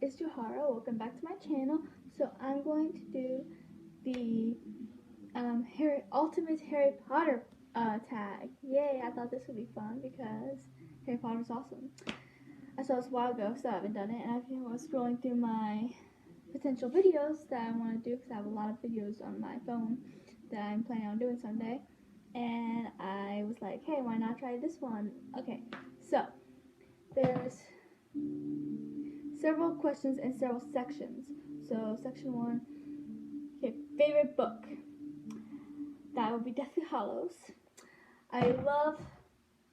it's Johara. Welcome back to my channel. So I'm going to do the Ultimate Harry Potter tag. Yay, I thought this would be fun because Harry Potter's awesome. I saw this a while ago, so I haven't done it, and I was scrolling through my potential videos that I want to do because I have a lot of videos on my phone that I'm planning on doing someday. And I was like, hey, why not try this one? Okay, so there's several questions in several sections. So section 1, okay, favorite book. That would be Deathly Hallows. I love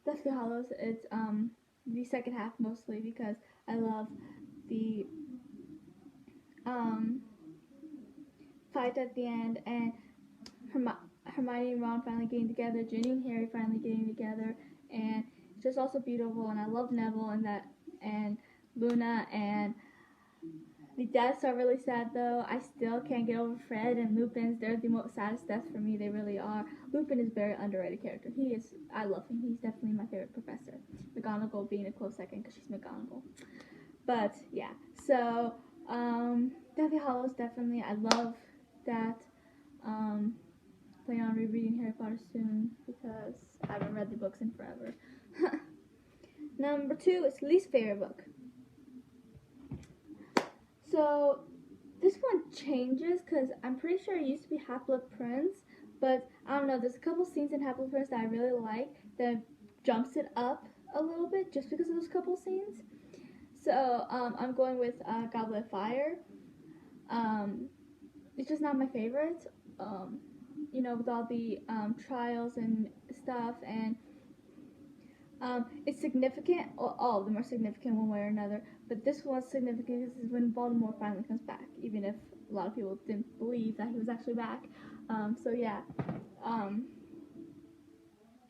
Deathly Hallows. It's the second half mostly because I love the fight at the end and Hermione and Ron finally getting together, Ginny and Harry finally getting together, and it's just also beautiful. And I love Neville and that, and Luna, and the deaths are really sad though. I still can't get over Fred and Lupin's. They're the most saddest deaths for me. They really are. Lupin is a very underrated character. I love him. He's definitely my favorite professor. McGonagall being a close second because she's McGonagall. But yeah, so Deathly Hallows definitely. I love that. Plan on rereading Harry Potter soon because I haven't read the books in forever. Number 2 is least favorite book. So this one changes because I'm pretty sure it used to be Half-Blood Prince, but I don't know, there's a couple scenes in Half-Blood Prince that I really like that jumps it up a little bit just because of those couple scenes. So I'm going with Goblet of Fire. It's just not my favorite. You know, with all the trials and stuff, and it's significant. All of them are significant one way or another, but this one's significant because this is when Voldemort finally comes back, even if a lot of people didn't believe that he was actually back. So yeah.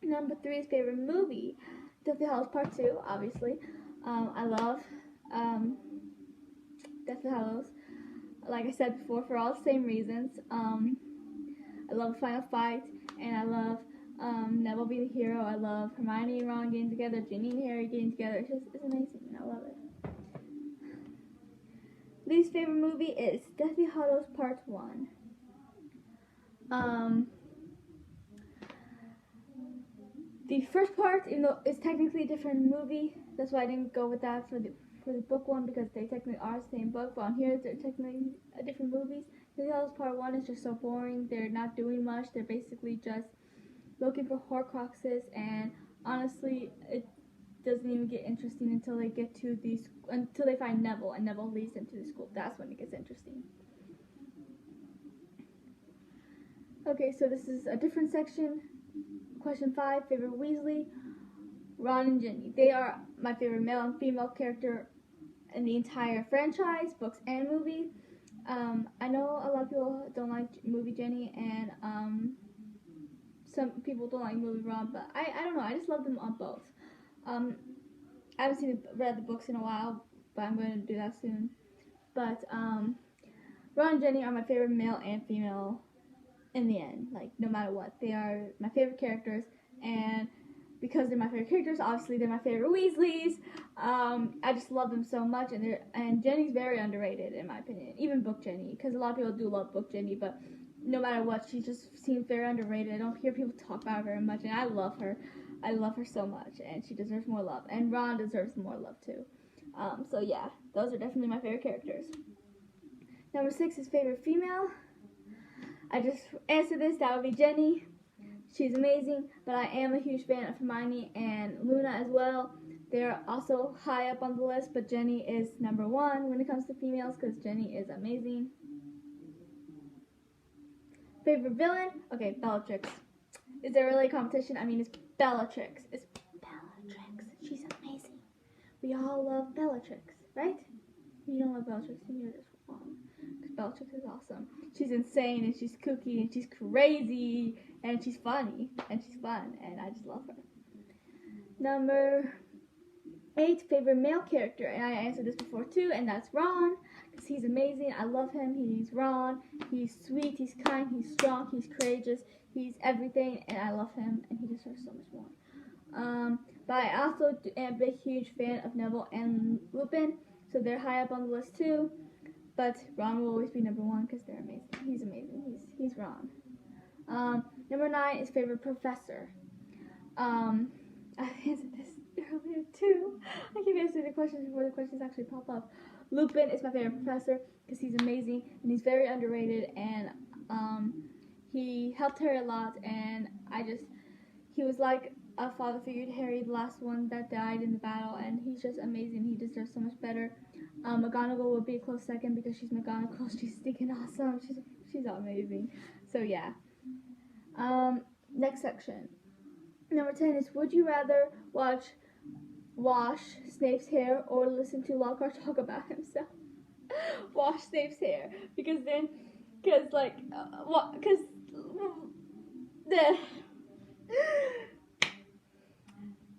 Number 3 is favorite movie. Deathly Hallows Part 2, obviously. I love Deathly Hallows. Like I said before, for all the same reasons. I love the final fight, and I love Neville being the hero. I love Hermione and Ron getting together, Ginny and Harry getting together. It's amazing, and I love it. Least favorite movie is Deathly Hallows Part 1. The first part, even though it's technically a different movie, that's why I didn't go with that for the book one, because they technically are the same book, but on here they're technically different movies. Deathly Hallows Part 1 is just so boring. They're not doing much. They're basically just looking for Horcruxes, and honestly, it doesn't even get interesting until they get to until they find Neville, and Neville leads them to the school. That's when it gets interesting. Okay, so this is a different section. Question 5, favorite Weasley. Ron and Ginny. They are my favorite male and female character in the entire franchise, books and movie. I know a lot of people don't like movie Ginny, and some people don't like movie Ron, but I don't know. I just love them on both. I haven't read the books in a while, but I'm going to do that soon. But Ron and Ginny are my favorite male and female in the end. Like, no matter what, they are my favorite characters, and because they're my favorite characters, obviously they're my favorite Weasleys. I just love them so much, and Jenny's very underrated in my opinion. Even Book Jenny, because a lot of people do love Book Jenny, but no matter what, she just seems very underrated. I don't hear people talk about her very much, and I love her. I love her so much, and she deserves more love. And Ron deserves more love too. So yeah, those are definitely my favorite characters. Number 6 is favorite female. I just answered this. That would be Jenny. She's amazing, but I am a huge fan of Hermione and Luna as well. They're also high up on the list, but Jenny is number 1 when it comes to females because Jenny is amazing. Favorite villain? Okay, Bellatrix. Is there really a competition? I mean, it's Bellatrix. It's Bellatrix. She's amazing. We all love Bellatrix, right? If you don't love Bellatrix, then you're just wrong. Because Bellatrix is awesome. She's insane, and she's kooky, and she's crazy, and she's funny, and she's fun, and I just love her. Number 8, favorite male character, and I answered this before too, and that's Ron, because he's amazing. I love him. He's Ron. He's sweet. He's kind. He's strong. He's courageous. He's everything, and I love him, and he deserves so much more. But I also am a huge fan of Neville and Lupin. so they're high up on the list too. But Ron will always be number one because they're amazing. He's amazing. He's Ron. Number 9 is favorite professor. I answered this earlier too. I keep answering the questions before the questions actually pop up. Lupin is my favorite professor because he's amazing and he's very underrated, and he helped Harry a lot, and he was like a father figure to Harry, the last one that died in the battle, and he's just amazing. He deserves so much better. McGonagall would be a close second because she's McGonagall. She's stinking awesome. She's amazing. So yeah. Next section. Number 10 is, would you rather wash Snape's hair or listen to Lockhart talk about himself? Wash Snape's hair, because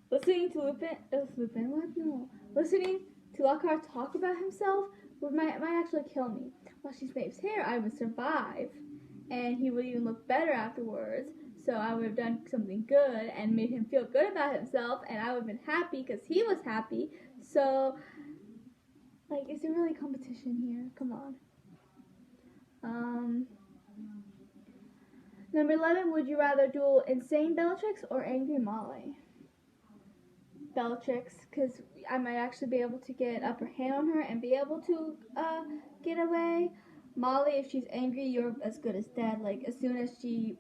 listening to listening to Lockhart talk about himself might actually kill me. Washing Snape's hair, I would survive, and he would even look better afterwards. So I would have done something good and made him feel good about himself, and I would have been happy because he was happy. So, like, is there really competition here? Come on. Number 11, would you rather duel insane Bellatrix or angry Molly? Bellatrix, because I might actually be able to get upper hand on her and be able to get away. Molly, if she's angry, you're as good as dead. Like, as soon as she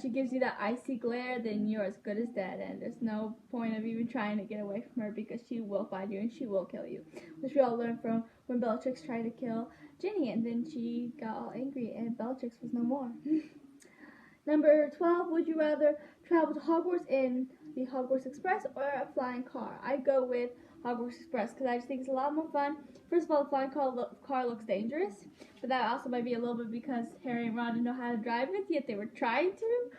gives you that icy glare, then you're as good as dead, and there's no point of even trying to get away from her because she will find you and she will kill you, which we all learned from when Bellatrix tried to kill Ginny, and then she got all angry and Bellatrix was no more. Number 12, would you rather travel to Hogwarts in the Hogwarts Express or a flying car? I'd go with Hogwarts Express because I just think it's a lot more fun. First of all, the flying car looks dangerous, but that also might be a little bit because Harry and Ron didn't know how to drive it, yet they were trying to.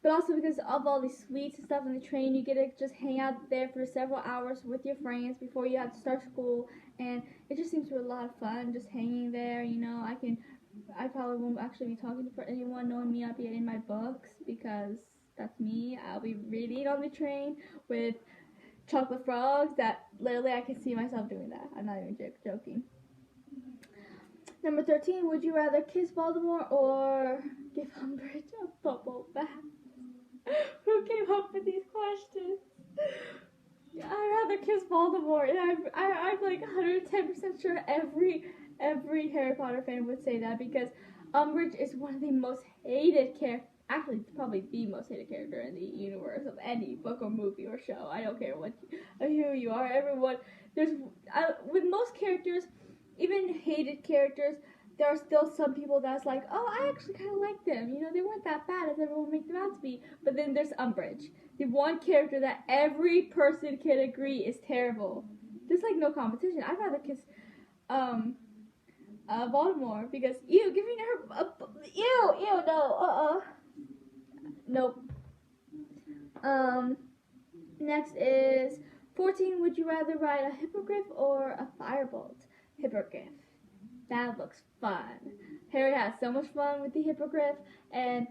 But also because of all these sweets and stuff on the train, you get to just hang out there for several hours with your friends before you have to start school, and it just seems to be a lot of fun just hanging there. You know, I probably won't actually be talking to anyone. Knowing me, I'll be in my books because that's me. I'll be reading on the train with chocolate frogs that literally I can see myself doing that. I'm not even joking. Number 13, would you rather kiss Voldemort or give Umbridge a bubble bath? Who came up with these questions? I'd rather kiss Voldemort, and I'm like 110% sure every Harry Potter fan would say that, because Umbridge is one of the most hated characters. Actually, probably the most hated character in the universe of any book or movie or show. I don't care who you are. Everyone, with most characters, even hated characters, there are still some people that's like, oh, I actually kind of like them. You know, they weren't that bad as everyone makes them out to be. But then there's Umbridge, the one character that every person can agree is terrible. There's like no competition. I'd rather kiss Voldemort because giving her no, nope. Next is 14. Would you rather ride a hippogriff or a firebolt? Hippogriff. That looks fun. Harry has so much fun with the hippogriff, and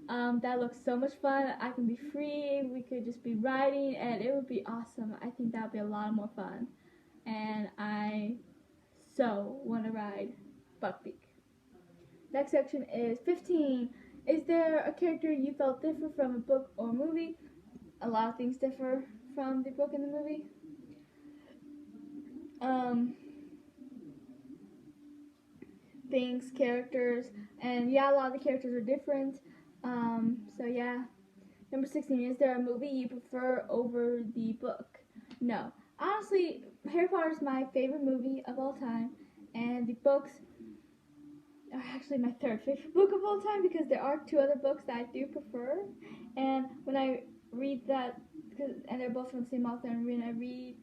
that looks so much fun. I can be free. We could just be riding, and it would be awesome. I think that would be a lot more fun, and I so want to ride Buckbeak. Next section is 15. Is there a character you felt different from a book or movie? A lot of things differ from the book and the movie. Things, characters, and yeah, a lot of the characters are different. So yeah. Number 16, is there a movie you prefer over the book? No. Honestly, Harry Potter is my favorite movie of all time, and the books are actually my third favorite book of all time because there are 2 other books that I do prefer, and when I read that, and they're both from the same author, and when I read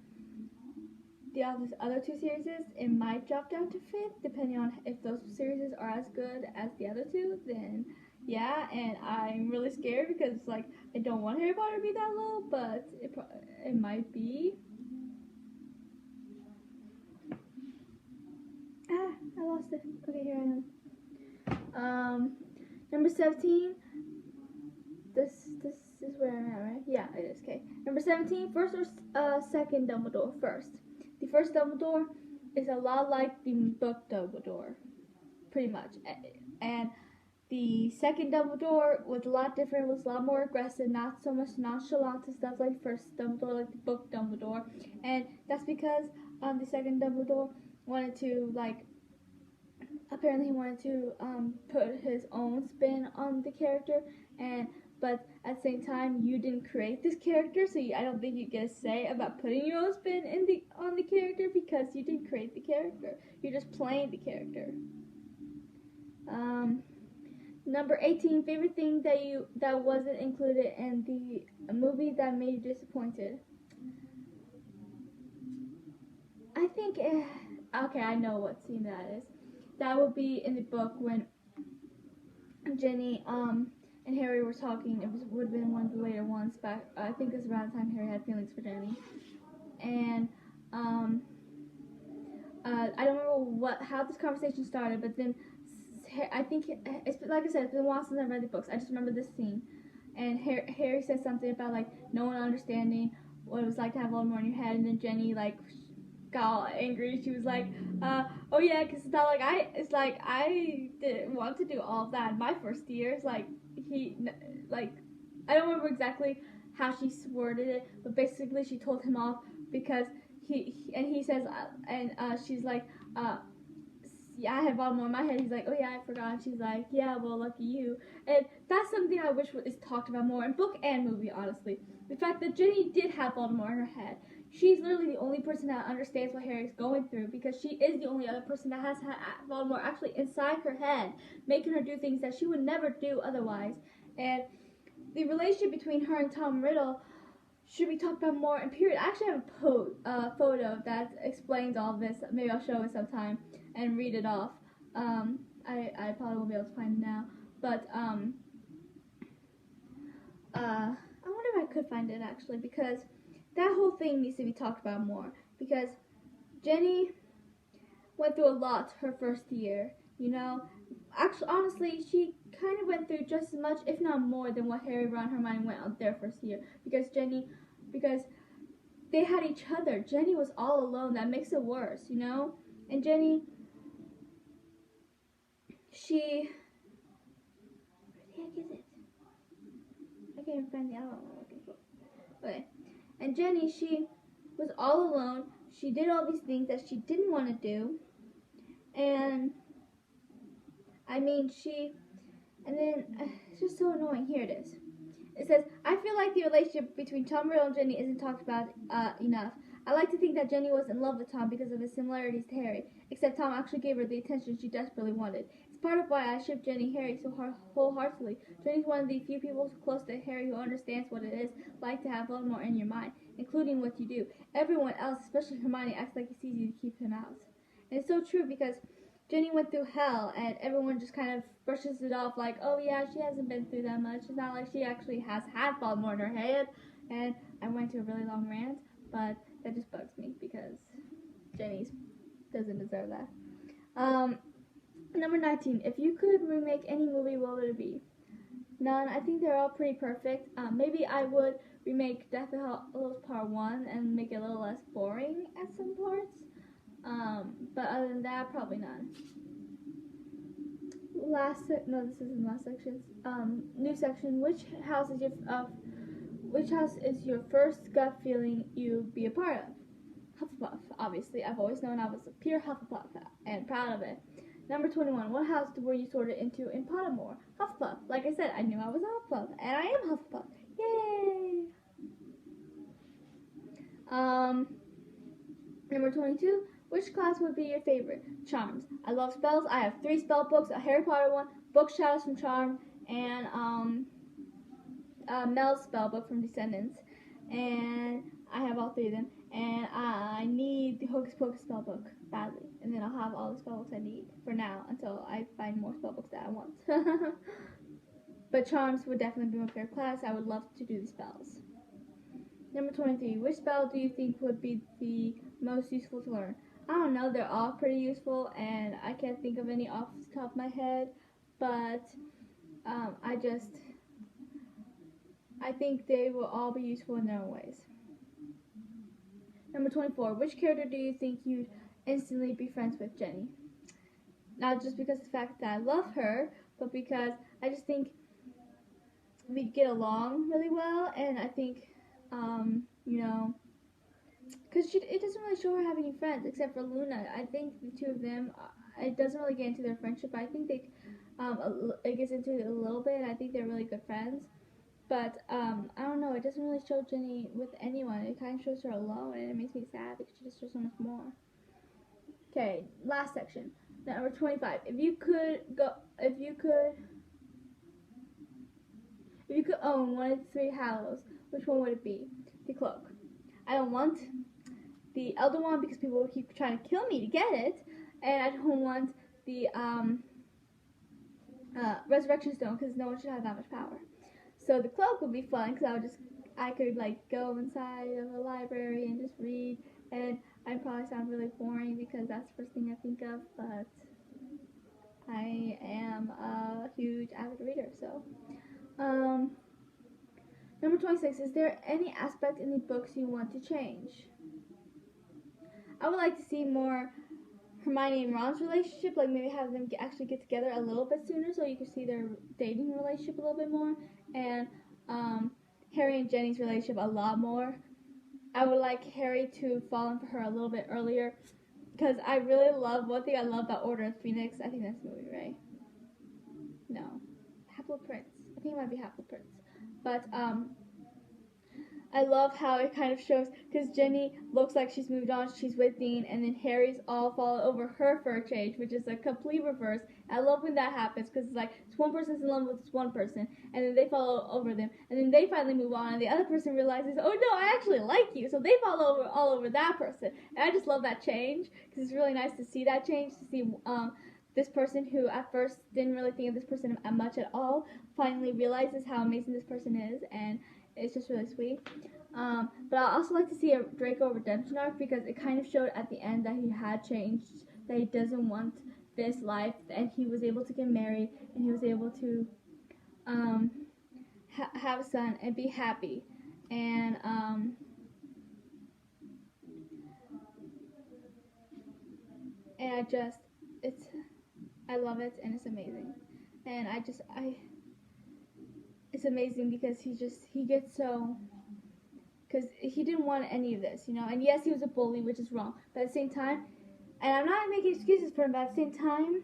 the other 2 series, it might drop down to 5th, depending on if those series are as good as the other 2, then yeah, and I'm really scared because it's like, I don't want Harry Potter to be that low, but it might be. I lost it. Okay, here I am. Number 17. This is where I'm at, right? Yeah, it is. Okay. Number 17. First or second Dumbledore? First. The first Dumbledore is a lot like the book Dumbledore, pretty much. And the second Dumbledore was a lot different, was a lot more aggressive, not so much nonchalant and stuff like first Dumbledore, like the book Dumbledore. And that's because the second Dumbledore wanted to, apparently he wanted to put his own spin on the character, but at the same time, you didn't create this character, so I don't think you get a say about putting your own spin on the character because you didn't create the character. You're just playing the character. Number 18, favorite thing that wasn't included in the movie that made you disappointed. I think, okay, I know what scene that is. That would be in the book when Ginny and Harry were talking. It would have been one of the later ones back. I think it was around the time Harry had feelings for Ginny, and I don't remember how this conversation started, but then I think it's like I said, it's been a while since I read the books. I just remember this scene, and Harry said something about no one understanding what it was like to have Voldemort in your head, and then Ginny got all angry. She was like, oh yeah, because it's not I didn't want to do all of that in my first year. It's I don't remember exactly how she worded it, but basically she told him off because he says, she's like, yeah, I had Voldemort in my head. He's like, oh yeah, I forgot. And she's like, yeah, well, lucky you. And that's something I wish is talked about more in book and movie, honestly. The fact that Ginny did have Voldemort in her head. She's literally the only person that understands what Harry's going through because she is the only other person that has had Voldemort actually inside her head, making her do things that she would never do otherwise. And the relationship between her and Tom Riddle should be talked about more in period. I actually have a photo that explains all of this. Maybe I'll show it sometime and read it off. I probably won't be able to find it now, but I wonder if I could find it actually, because that whole thing needs to be talked about more, because Jenny went through a lot her first year, Actually, honestly, she kind of went through just as much, if not more, than what Harry, Ron, Hermione went on their first year, because they had each other. Jenny was all alone. That makes it worse, And Jenny, where the heck is it? I can't even find the other one I'm looking for. Okay. And Jenny, she was all alone. She did all these things that she didn't want to do. And, it's just so annoying. Here it is. It says, I feel like the relationship between Tom Riddle and Jenny isn't talked about enough. I like to think that Jenny was in love with Tom because of his similarities to Harry, except Tom actually gave her the attention she desperately wanted. It's part of why I ship Jenny and Harry so wholeheartedly. Jenny's one of the few people close to Harry who understands what it is like to have Voldemort in your mind, including what you do. Everyone else, especially Hermione, acts like it's easy to keep him out. And it's so true because Jenny went through hell, and everyone just kind of brushes it off like, oh yeah, she hasn't been through that much. It's not like she actually has had Voldemort in her head. And I went to a really long rant, but that just bugs me because Jenny doesn't deserve that. Number 19. If you could remake any movie, what would it be? None. I think they're all pretty perfect. Maybe I would remake Deathly Hallows Part 1 and make it a little less boring at some parts. But other than that, probably none. No, this isn't last section. New section. Which house is your first gut feeling you'd be a part of? Hufflepuff, obviously. I've always known I was a pure Hufflepuff and proud of it. Number 21. What house were you sorted into in Pottermore? Hufflepuff. Like I said, I knew I was a Hufflepuff, and I am Hufflepuff. Yay! Number 22. Which class would be your favorite? Charms. I love spells. I have 3 spell books, a Harry Potter one, Book Shadows from Charm, and Mel's spell book from Descendants. And I have all 3 of them. And I need the Hocus Pocus spell book badly. And then I'll have all the spell books I need for now until I find more spell books that I want. But Charms would definitely be my favorite class. I would love to do the spells. Number 23. Which spell do you think would be the most useful to learn? I don't know, they're all pretty useful, and I can't think of any off the top of my head, but I think they will all be useful in their own ways. Number 24. Which character do you think you'd instantly be friends with? Jenny. Not just because of the fact that I love her, but because I just think we'd get along really well, and I think, you know, because it doesn't really show her having any friends except for Luna. I think the two of them, it doesn't really get into their friendship. I think they, it gets into it a little bit. I think they're really good friends. But I don't know. It doesn't really show Jenny with anyone. It kind of shows her alone, and it makes me sad because she just shows so much more. Okay, last section. Number 25. If you could own one of the three Hallows, which one would it be? The cloak. I don't want the Elder Wand because people would keep trying to kill me to get it, and I don't want the Resurrection Stone because no one should have that much power. So the cloak would be fun because I could like go inside of a library and just read, and I'd probably sound really boring because that's the first thing I think of, but I am a huge avid reader, so. Number 26, is there any aspect in the books you want to change? I would like to see more Hermione and Ron's relationship, like maybe have them actually get together a little bit sooner so you can see their dating relationship a little bit more, and Harry and Jenny's relationship a lot more. I would like Harry to fall in for her a little bit earlier, because I really love, one thing I love about Order of Phoenix, I think that's the movie, right? No. Half-Blood Prince. I think it might be Half-Blood Prince. But, I love how it kind of shows, because Jenny looks like she's moved on, she's with Dean, and then Harry's all fallen over her for a change, which is a complete reverse. I love when that happens, because it's like, one person's in love with this one person, and then they fall over them, and then they finally move on, and the other person realizes, oh no, I actually like you, so they fall all over that person. And I just love that change, because it's really nice to see that change, to see, this person who at first didn't really think of this person much at all, finally realizes how amazing this person is, and it's just really sweet. But I also like to see a Draco redemption arc because it kind of showed at the end that he had changed, that he doesn't want this life, and he was able to get married, and he was able to have a son and be happy. And I love it, and it's amazing. And it's amazing because he gets so, because he didn't want any of this, you know, and yes, he was a bully, which is wrong, but at the same time, and I'm not making excuses for him, but at the same time,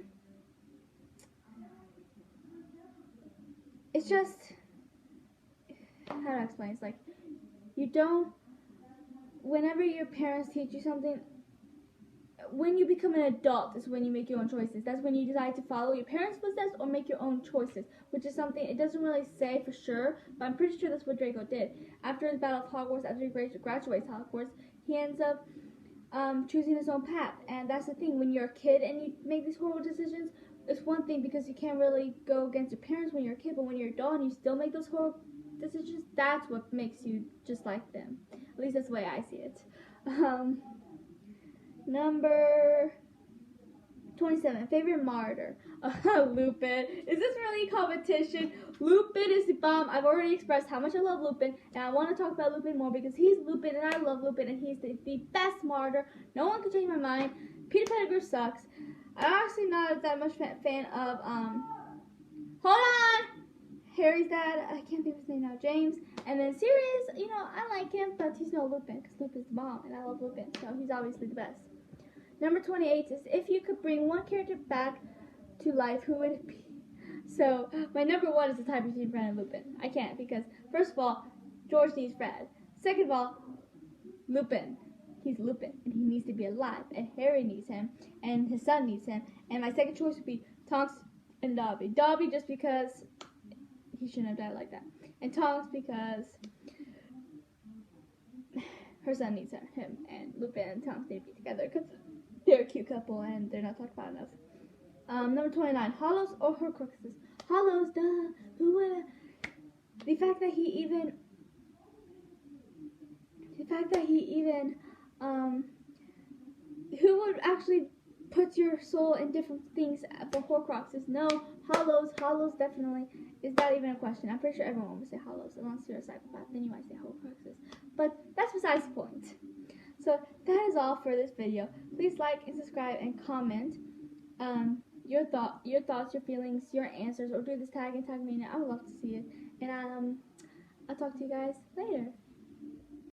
it's just, how do I explain, it's like, whenever your parents teach you something, when you become an adult is when you make your own choices. That's when you decide to follow your parents' footsteps or make your own choices, which is something, it doesn't really say for sure, but I'm pretty sure that's what Draco did. After his battle of Hogwarts, after he graduates Hogwarts, he ends up choosing his own path. And that's the thing, when you're a kid and you make these horrible decisions, it's one thing because you can't really go against your parents when you're a kid, but when you're an adult and you still make those horrible decisions, that's what makes you just like them. At least that's the way I see it. Number 27, favorite martyr. Lupin. Is this really a competition? Lupin is the bomb. I've already expressed how much I love Lupin, and I want to talk about Lupin more because he's Lupin, and I love Lupin, and he's the best martyr. No one can change my mind. Peter Pettigrew sucks. I'm actually not that much fan of, hold on! Harry's dad, I can't think of his name now, James. And then Sirius, you know, I like him, but he's no Lupin, because Lupin's the bomb, and I love Lupin, so he's obviously the best. Number 28 is, if you could bring one character back to life, who would it be? So, my number one is the tie between Fred and Lupin. I can't, because, first of all, George needs Fred. Second of all, Lupin. He's Lupin, and he needs to be alive, and Harry needs him, and his son needs him. And my second choice would be Tonks and Dobby. Dobby just because he shouldn't have died like that. And Tonks because her son needs him, and Lupin and Tonks need to be together, because they're a cute couple, and they're not talked about enough. Number 29, Hollows or Horcruxes? Hollows, duh. Who would? The fact that he even, who would actually put your soul in different things for Horcruxes? No, Hollows definitely. Is that even a question? I'm pretty sure everyone would say Hollows, unless you're a psychopath, then you might say Horcruxes. But that's besides the point. So that is all for this video. Please like and subscribe and comment your thoughts, your feelings, your answers, or do this tag and tag me. I would love to see it. And I'll talk to you guys later.